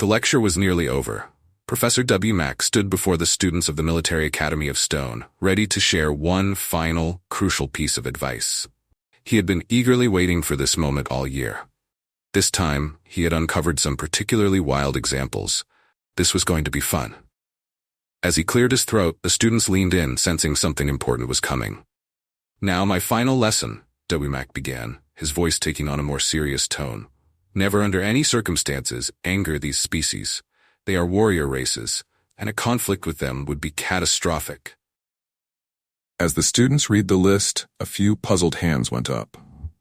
The lecture was nearly over. Professor Wmac stood before the students of the Military Academy of Stone, ready to share one final, crucial piece of advice. He had been eagerly waiting for this moment all year. This time, he had uncovered some particularly wild examples. This was going to be fun. As he cleared his throat, the students leaned in, sensing something important was coming. "Now my final lesson," Wmac began, his voice taking on a more serious tone. "Never under any circumstances anger these species. They are warrior races, and a conflict with them would be catastrophic." As the students read the list, a few puzzled hands went up.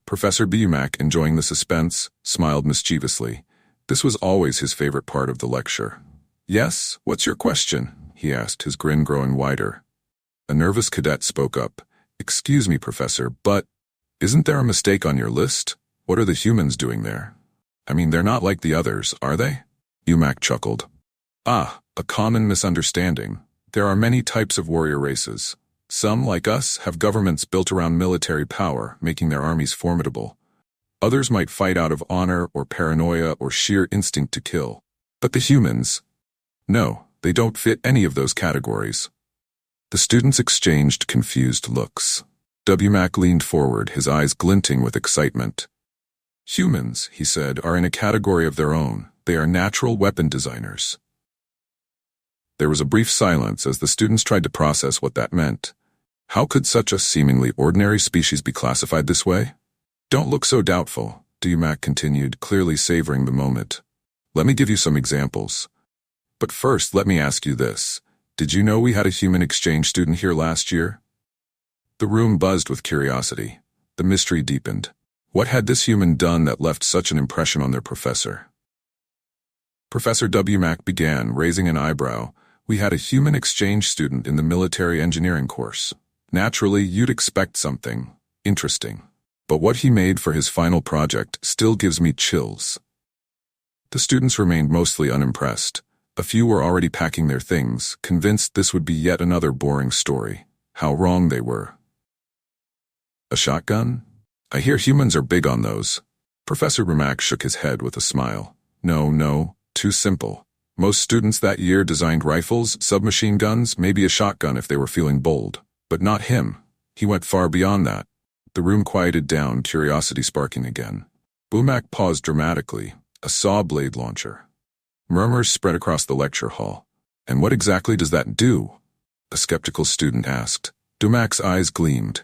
Professor Wmac, enjoying the suspense, smiled mischievously. This was always his favorite part of the lecture. "Yes, what's your question?" he asked, his grin growing wider. A nervous cadet spoke up. "Excuse me, Professor, but isn't there a mistake on your list? What are the humans doing there? I mean, they're not like the others, are they?" Wmac chuckled. "Ah, a common misunderstanding. There are many types of warrior races. Some, like us, have governments built around military power, making their armies formidable. Others might fight out of honor or paranoia or sheer instinct to kill. But the humans? No, they don't fit any of those categories." The students exchanged confused looks. Wmac leaned forward, his eyes glinting with excitement. "Humans," he said, "are in a category of their own. They are natural weapon designers." There was a brief silence as the students tried to process what that meant. How could such a seemingly ordinary species be classified this way? "Don't look so doubtful," Wmac continued, clearly savoring the moment. "Let me give you some examples. But first, let me ask you this. Did you know we had a human exchange student here last year?" The room buzzed with curiosity. The mystery deepened. What had this human done that left such an impression on their professor? Professor Wmac began, raising an eyebrow. "We had a human exchange student in the military engineering course. Naturally, you'd expect something interesting. But what he made for his final project still gives me chills." The students remained mostly unimpressed. A few were already packing their things, convinced this would be yet another boring story. How wrong they were. "A shotgun? I hear humans are big on those." Professor Wmac shook his head with a smile. No, too simple. Most students that year designed rifles, submachine guns, maybe a shotgun if they were feeling bold. But not him. He went far beyond that. The room quieted down, curiosity sparking again. Wmac paused dramatically. A saw blade launcher. Murmurs spread across the lecture hall. "And what exactly does that do?" a skeptical student asked. Wmac's eyes gleamed.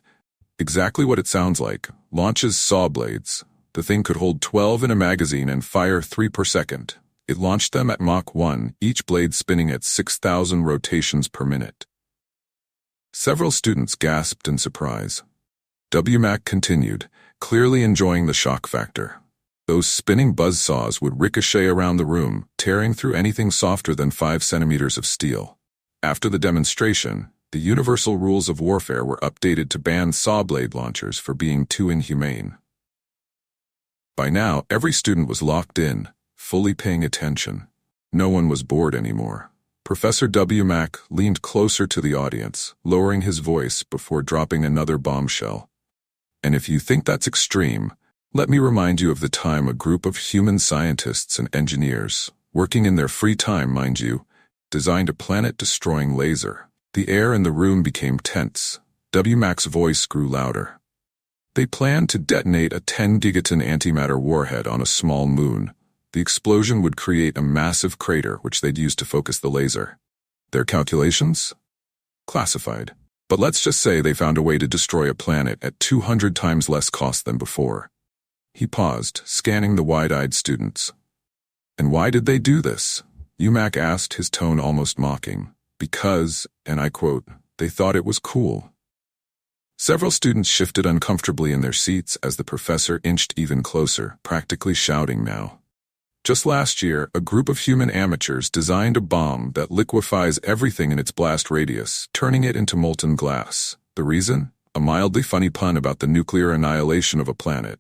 "Exactly what it sounds like. Launches saw blades. The thing could hold 12 in a magazine and fire 3 per second. It launched them at Mach 1, each blade spinning at 6,000 rotations per minute." Several students gasped in surprise. Wmac continued, clearly enjoying the shock factor. Those spinning buzzsaws would ricochet around the room, tearing through anything softer than 5 centimeters of steel. After the demonstration, the universal rules of warfare were updated to ban saw blade launchers for being too inhumane. By now, every student was locked in, fully paying attention. No one was bored anymore. Professor Wmac leaned closer to the audience, lowering his voice before dropping another bombshell. "And if you think that's extreme, let me remind you of the time a group of human scientists and engineers, working in their free time, mind you, designed a planet-destroying laser. The air in the room became tense. Wmac's voice grew louder. They planned to detonate a 10-gigaton antimatter warhead on a small moon. The explosion would create a massive crater which they'd use to focus the laser. Their calculations? Classified. But let's just say they found a way to destroy a planet at 200 times less cost than before." He paused, scanning the wide-eyed students. "And why did they do this?" Wmac asked, his tone almost mocking. "Because, and I quote, they thought it was cool." Several students shifted uncomfortably in their seats as the professor inched even closer, practically shouting now. "Just last year, a group of human amateurs designed a bomb that liquefies everything in its blast radius, turning it into molten glass. The reason? A mildly funny pun about the nuclear annihilation of a planet."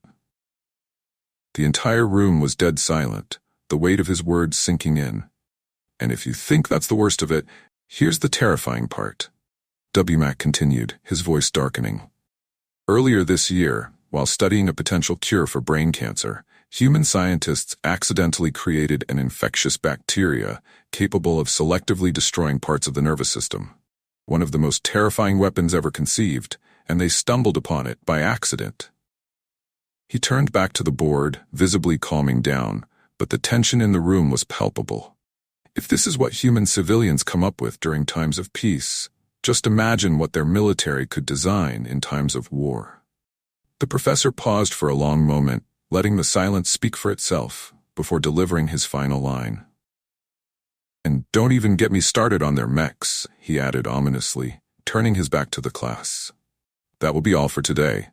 The entire room was dead silent, the weight of his words sinking in. "And if you think that's the worst of it, here's the terrifying part." Wmac continued, his voice darkening. "Earlier this year, while studying a potential cure for brain cancer, human scientists accidentally created an infectious bacteria capable of selectively destroying parts of the nervous system. One of the most terrifying weapons ever conceived, and they stumbled upon it by accident. He turned back to the board, visibly calming down, but the tension in the room was palpable. If this is what human civilians come up with during times of peace, just imagine what their military could design in times of war. The professor paused for a long moment, letting the silence speak for itself, before delivering his final line. "And don't even get me started on their mechs," he added ominously, turning his back to the class. "That will be all for today.